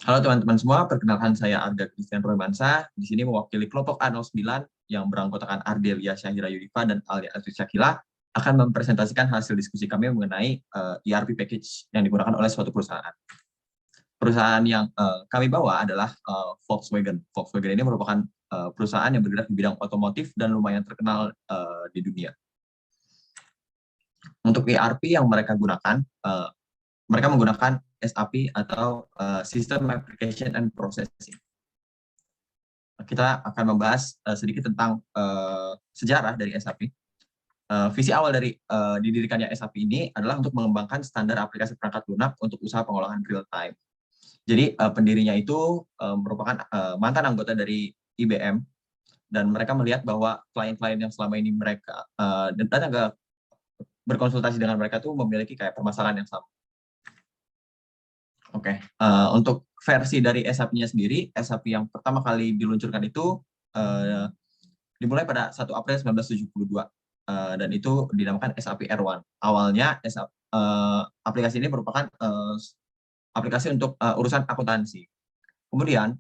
Halo teman-teman semua, perkenalkan saya Arga Christian Romansa. Di sini mewakili kelompok A09 yang beranggotakan Ardelia Syahira Yudifa dan Alia Astrid Syakila akan mempresentasikan hasil diskusi kami mengenai ERP package yang digunakan oleh suatu perusahaan. Perusahaan yang kami bawa adalah Volkswagen. Volkswagen ini merupakan perusahaan yang bergerak di bidang otomotif dan lumayan terkenal di dunia. Untuk ERP yang mereka gunakan, mereka menggunakan SAP atau System Application and Processing. Kita akan membahas sedikit tentang sejarah dari SAP. Visi awal dari didirikannya SAP ini adalah untuk mengembangkan standar aplikasi perangkat lunak untuk usaha pengolahan real time. Jadi pendirinya itu merupakan mantan anggota dari IBM, dan mereka melihat bahwa klien-klien yang selama ini mereka dan agak berkonsultasi dengan mereka tuh memiliki kayak permasalahan yang sama. Oke, untuk versi dari SAP-nya sendiri, SAP yang pertama kali diluncurkan itu dimulai pada 1 April 1972, dan itu dinamakan SAP R1. Awalnya aplikasi ini merupakan aplikasi untuk urusan akuntansi. Kemudian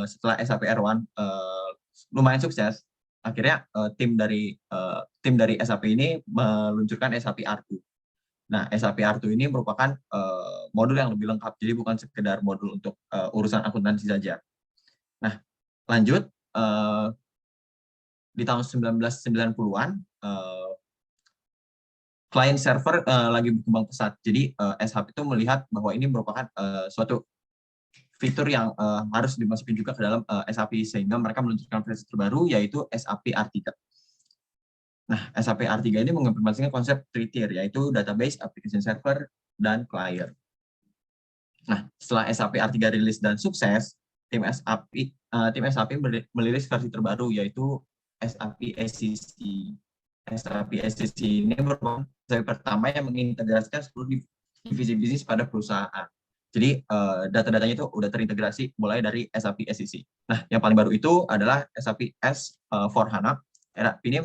setelah SAP R1 lumayan sukses, akhirnya tim dari SAP ini meluncurkan SAP R2. Nah, SAP R2 ini merupakan modul yang lebih lengkap, jadi bukan sekedar modul untuk urusan akuntansi saja. Nah, lanjut, di tahun 1990-an, client server lagi berkembang pesat. Jadi SAP itu melihat bahwa ini merupakan suatu fitur yang harus dimasukin juga ke dalam SAP, sehingga mereka meluncurkan versi terbaru, yaitu SAP R3. Nah, SAP R3 ini mengimplementasikan konsep 3 tier, yaitu database, application server, dan client. Nah, setelah SAP R3 rilis dan sukses, tim SAP merilis versi terbaru, yaitu SAP SEC. SAP SEC ini merupakan versi pertama yang mengintegrasikan seluruh divisi bisnis pada perusahaan. Jadi data-datanya itu udah terintegrasi mulai dari SAP SEC. Nah, yang paling baru itu adalah SAP S/4HANA. Ini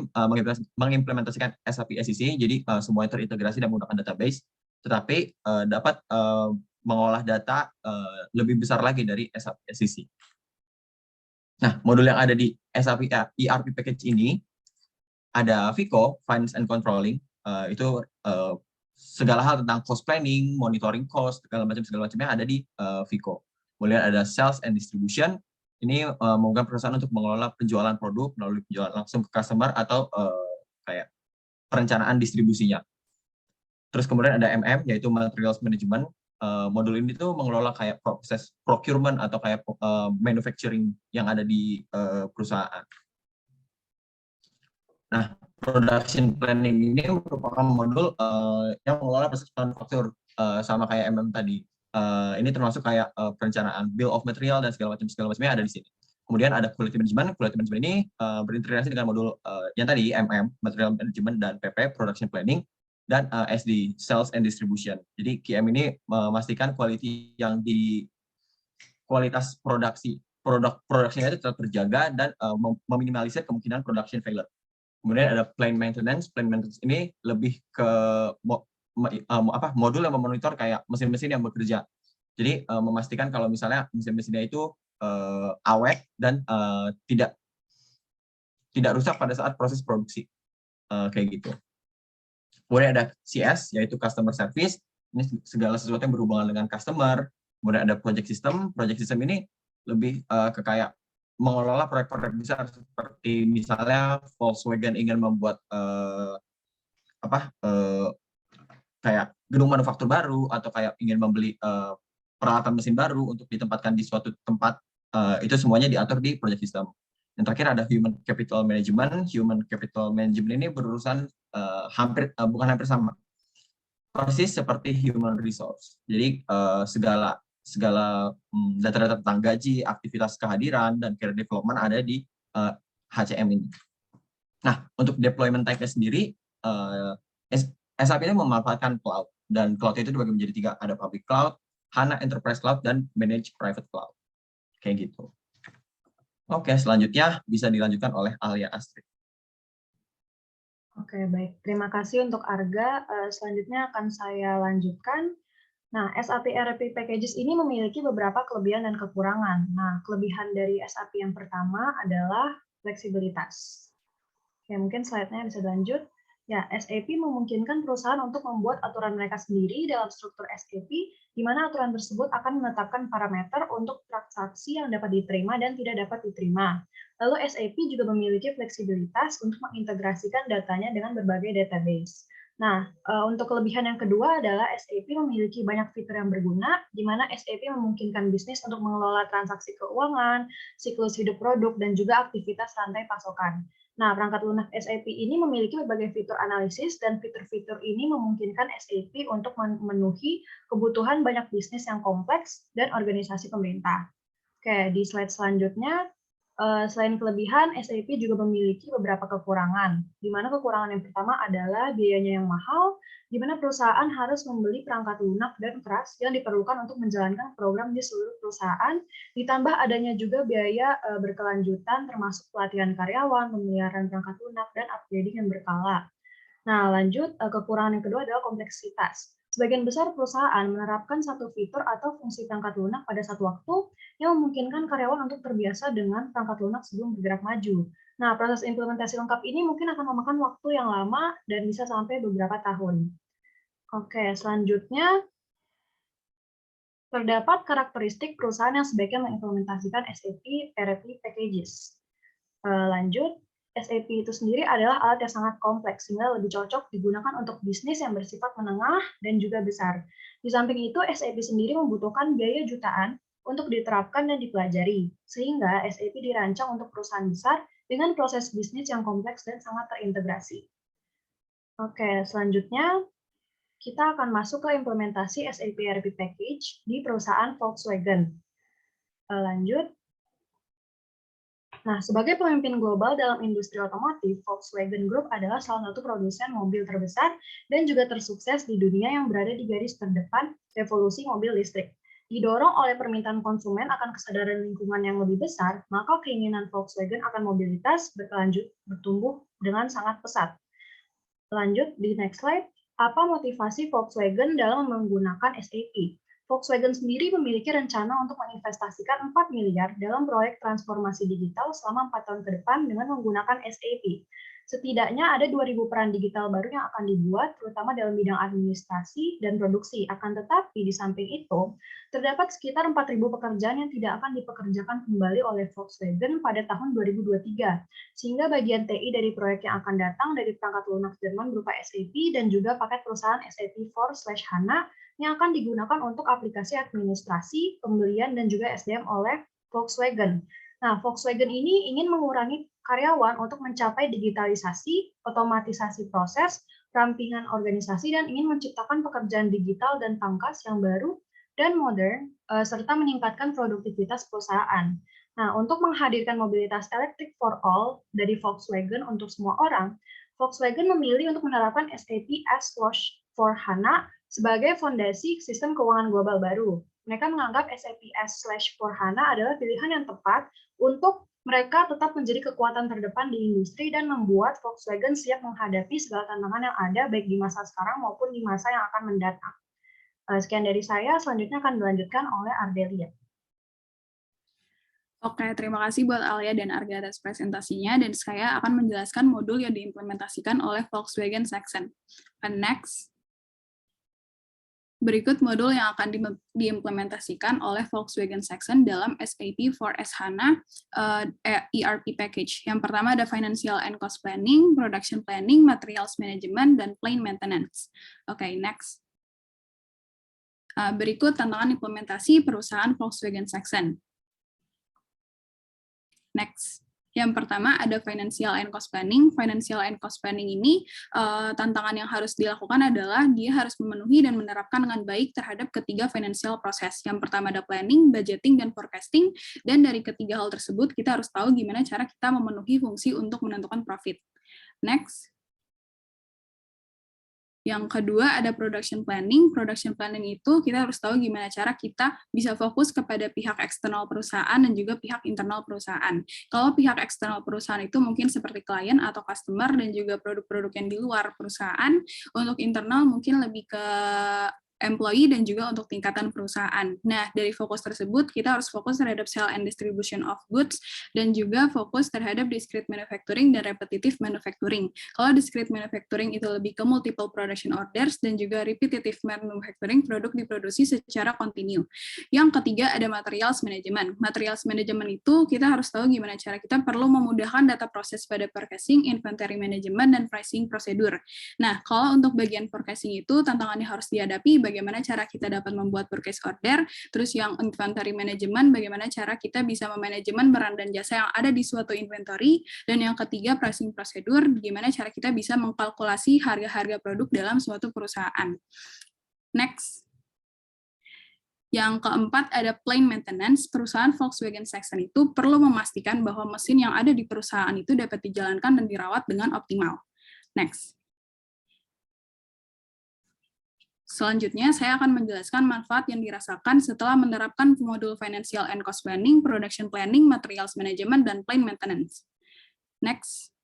mengimplementasikan SAP SEC, jadi semuanya terintegrasi dan menggunakan database, tetapi dapat mengolah data lebih besar lagi dari SAP SEC. Nah, modul yang ada di SAP ERP package ini ada FICO, Finance and Controlling, itu segala hal tentang cost planning, monitoring cost, segala macamnya ada di FICO. Kemudian ada Sales and Distribution, ini memungkinkan perusahaan untuk mengelola penjualan produk melalui penjualan langsung ke customer atau kayak perencanaan distribusinya. Terus kemudian ada MM, yaitu Materials Management. Modul ini tuh mengelola kayak proses procurement atau kayak manufacturing yang ada di perusahaan. Nah, production planning ini merupakan modul yang mengelola proses manufaktur, sama kayak MM tadi. Ini termasuk kayak perencanaan bill of material dan segala macamnya ada di sini. Kemudian ada quality management. Quality management ini berintegrasi dengan modul yang tadi, MM, material management, dan PP, production planning, dan SD, sales and distribution. Jadi QM ini memastikan kualitas produksinya itu tetap terjaga dan meminimalisir kemungkinan production failure. Kemudian ada plant maintenance. Plant maintenance ini lebih ke modul yang memonitor kayak mesin-mesin yang bekerja. Jadi memastikan kalau misalnya mesin-mesinnya itu awet dan tidak rusak pada saat proses produksi, kayak gitu. Kemudian ada CS, yaitu customer service. Ini segala sesuatu yang berhubungan dengan customer. Kemudian ada project system. Project system ini lebih ke kayak mengelola proyek-proyek besar, seperti misalnya Volkswagen ingin membuat kayak gedung manufaktur baru, atau kayak ingin membeli peralatan mesin baru untuk ditempatkan di suatu tempat. Itu semuanya diatur di project system. Yang terakhir ada human capital management. Human capital management ini berurusan bukan hampir sama, persis seperti human resource. Jadi segala data-data tentang gaji, aktivitas kehadiran, dan career development ada di HCM ini. Nah, untuk deployment type-nya sendiri, SAP ini memanfaatkan cloud, dan cloud itu dibagi menjadi 3, ada public cloud, HANA Enterprise Cloud, dan Managed Private Cloud. Kayak gitu. Oke, selanjutnya bisa dilanjutkan oleh Alia Astrid. Oke, baik. Terima kasih untuk Arga. Selanjutnya akan saya lanjutkan. Nah, SAP ERP Packages ini memiliki beberapa kelebihan dan kekurangan. Nah, kelebihan dari SAP yang pertama adalah fleksibilitas. Oke, mungkin slide-nya bisa lanjut. Ya, SAP memungkinkan perusahaan untuk membuat aturan mereka sendiri dalam struktur SAP, di mana aturan tersebut akan menetapkan parameter untuk transaksi yang dapat diterima dan tidak dapat diterima. Lalu SAP juga memiliki fleksibilitas untuk mengintegrasikan datanya dengan berbagai database. Nah, untuk kelebihan yang kedua adalah SAP memiliki banyak fitur yang berguna, di mana SAP memungkinkan bisnis untuk mengelola transaksi keuangan, siklus hidup produk, dan juga aktivitas rantai pasokan. Nah, perangkat lunak SAP ini memiliki berbagai fitur analisis dan fitur-fitur ini memungkinkan SAP untuk memenuhi kebutuhan banyak bisnis yang kompleks dan organisasi pemerintah. Oke, di slide selanjutnya, selain kelebihan, SAP juga memiliki beberapa kekurangan, di mana kekurangan yang pertama adalah biayanya yang mahal, di mana perusahaan harus membeli perangkat lunak dan keras yang diperlukan untuk menjalankan program di seluruh perusahaan, ditambah adanya juga biaya berkelanjutan termasuk pelatihan karyawan, pemeliharaan perangkat lunak, dan upgrading yang berkala. Nah, lanjut, kekurangan yang kedua adalah kompleksitas. Sebagian besar perusahaan menerapkan satu fitur atau fungsi perangkat lunak pada satu waktu yang memungkinkan karyawan untuk terbiasa dengan perangkat lunak sebelum bergerak maju. Nah, proses implementasi lengkap ini mungkin akan memakan waktu yang lama dan bisa sampai beberapa tahun. Oke, selanjutnya terdapat karakteristik perusahaan yang sebaiknya mengimplementasikan SAP ERP Packages. Lanjut, SAP itu sendiri adalah alat yang sangat kompleks, sehingga lebih cocok digunakan untuk bisnis yang bersifat menengah dan juga besar. Di samping itu, SAP sendiri membutuhkan biaya jutaan untuk diterapkan dan dipelajari, sehingga SAP dirancang untuk perusahaan besar dengan proses bisnis yang kompleks dan sangat terintegrasi. Oke, selanjutnya kita akan masuk ke implementasi SAP ERP Package di perusahaan Volkswagen. Lanjut, nah, sebagai pemimpin global dalam industri otomotif, Volkswagen Group adalah salah satu produsen mobil terbesar dan juga tersukses di dunia yang berada di garis terdepan revolusi mobil listrik. Didorong oleh permintaan konsumen akan kesadaran lingkungan yang lebih besar, maka keinginan Volkswagen akan mobilitas bertumbuh dengan sangat pesat. Lanjut di next slide, apa motivasi Volkswagen dalam menggunakan SAP? Volkswagen sendiri memiliki rencana untuk menginvestasikan 4 miliar dalam proyek transformasi digital selama 4 tahun ke depan dengan menggunakan SAP. Setidaknya ada 2.000 peran digital baru yang akan dibuat, terutama dalam bidang administrasi dan produksi. Akan tetapi, di samping itu, terdapat sekitar 4.000 pekerjaan yang tidak akan dipekerjakan kembali oleh Volkswagen pada tahun 2023. Sehingga bagian TI dari proyek yang akan datang dari perangkat lunak Jerman berupa SAP dan juga paket perusahaan SAP 4/HANA yang akan digunakan untuk aplikasi administrasi, pembelian, dan juga SDM oleh Volkswagen. Nah, Volkswagen ini ingin mengurangi karyawan untuk mencapai digitalisasi, otomatisasi proses, rampingan organisasi, dan ingin menciptakan pekerjaan digital dan pangkas yang baru dan modern, serta meningkatkan produktivitas perusahaan. Nah, untuk menghadirkan mobilitas elektrik for all dari Volkswagen untuk semua orang, Volkswagen memilih untuk menerapkan SAP S/4HANA sebagai fondasi sistem keuangan global baru. Mereka menganggap SAP S/4HANA adalah pilihan yang tepat untuk mereka tetap menjadi kekuatan terdepan di industri dan membuat Volkswagen siap menghadapi segala tantangan yang ada baik di masa sekarang maupun di masa yang akan mendatang. Sekian dari saya, selanjutnya akan dilanjutkan oleh Ardelia. Oke, terima kasih buat Alia dan Arga atas presentasinya, dan saya akan menjelaskan modul yang diimplementasikan oleh Volkswagen Saxon. Next. Berikut modul yang akan diimplementasikan oleh Volkswagen Saxon dalam SAP 4S/HANA ERP Package. Yang pertama ada Financial and Cost Planning, Production Planning, Materials Management, dan Plant Maintenance. Oke, next. Berikut tantangan implementasi perusahaan Volkswagen Saxon. Next. Yang pertama ada Financial and Cost Planning. Financial and Cost Planning ini tantangan yang harus dilakukan adalah dia harus memenuhi dan menerapkan dengan baik terhadap ketiga financial proses. Yang pertama ada planning, budgeting, dan forecasting. Dan dari ketiga hal tersebut kita harus tahu gimana cara kita memenuhi fungsi untuk menentukan profit. Next. Yang kedua ada production planning. Production planning itu kita harus tahu gimana cara kita bisa fokus kepada pihak eksternal perusahaan dan juga pihak internal perusahaan. Kalau pihak eksternal perusahaan itu mungkin seperti klien atau customer dan juga produk-produk yang di luar perusahaan. Untuk internal mungkin lebih ke employee dan juga untuk tingkatan perusahaan. Nah, dari fokus tersebut, kita harus fokus terhadap sale and distribution of goods, dan juga fokus terhadap discrete manufacturing dan repetitive manufacturing. Kalau discrete manufacturing itu lebih ke multiple production orders, dan juga repetitive manufacturing, produk diproduksi secara kontinu. Yang ketiga, ada materials management. Materials management itu kita harus tahu gimana cara kita perlu memudahkan data proses pada purchasing, inventory management, dan pricing prosedur. Nah, kalau untuk bagian purchasing itu, tantangannya harus dihadapi bagaimana cara kita dapat membuat purchase order, terus yang inventory management, bagaimana cara kita bisa memanajemen barang dan jasa yang ada di suatu inventory, dan yang ketiga, pricing prosedur, bagaimana cara kita bisa mengkalkulasi harga-harga produk dalam suatu perusahaan. Next. Yang keempat ada plant maintenance. Perusahaan Volkswagen Saxon itu perlu memastikan bahwa mesin yang ada di perusahaan itu dapat dijalankan dan dirawat dengan optimal. Next. Selanjutnya, saya akan menjelaskan manfaat yang dirasakan setelah menerapkan modul Financial and Cost Planning, Production Planning, Materials Management, dan Plant Maintenance. Next.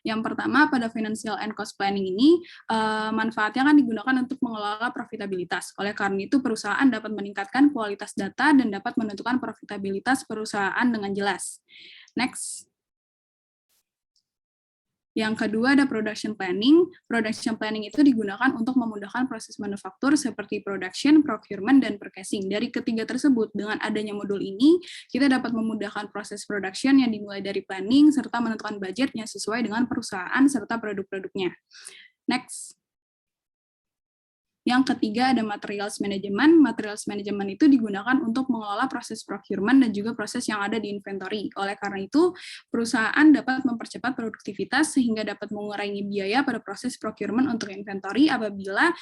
Yang pertama, pada Financial and Cost Planning ini, manfaatnya kan digunakan untuk mengelola profitabilitas. Oleh karena itu, perusahaan dapat meningkatkan kualitas data dan dapat menentukan profitabilitas perusahaan dengan jelas. Next. Yang kedua ada production planning. Production planning itu digunakan untuk memudahkan proses manufaktur seperti production, procurement, dan purchasing. Dari ketiga tersebut, dengan adanya modul ini, kita dapat memudahkan proses production yang dimulai dari planning, serta menentukan budget yang sesuai dengan perusahaan serta produk-produknya. Next. Yang ketiga ada materials management. Materials management itu digunakan untuk mengelola proses procurement dan juga proses yang ada di inventory. Oleh karena itu, perusahaan dapat mempercepat produktivitas sehingga dapat mengurangi biaya pada proses procurement untuk inventory apabila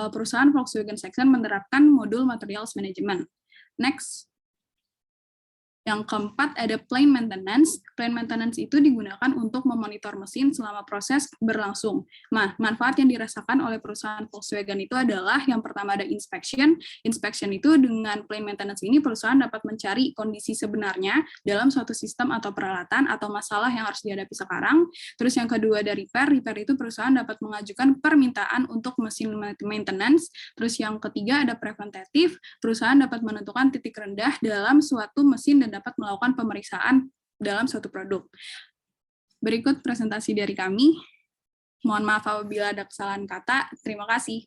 perusahaan Volkswagen Saxon menerapkan modul materials management. Next. Yang keempat ada plant maintenance. Plant maintenance itu digunakan untuk memonitor mesin selama proses berlangsung. Nah, manfaat yang dirasakan oleh perusahaan Volkswagen itu adalah yang pertama ada inspection. Inspection itu dengan plant maintenance ini perusahaan dapat mencari kondisi sebenarnya dalam suatu sistem atau peralatan atau masalah yang harus dihadapi sekarang. Terus yang kedua ada repair. Repair itu perusahaan dapat mengajukan permintaan untuk mesin maintenance. Terus yang ketiga ada preventative. Perusahaan dapat menentukan titik rendah dalam suatu mesin dan dapat melakukan pemeriksaan dalam suatu produk. Berikut presentasi dari kami. Mohon maaf apabila ada kesalahan kata. Terima kasih.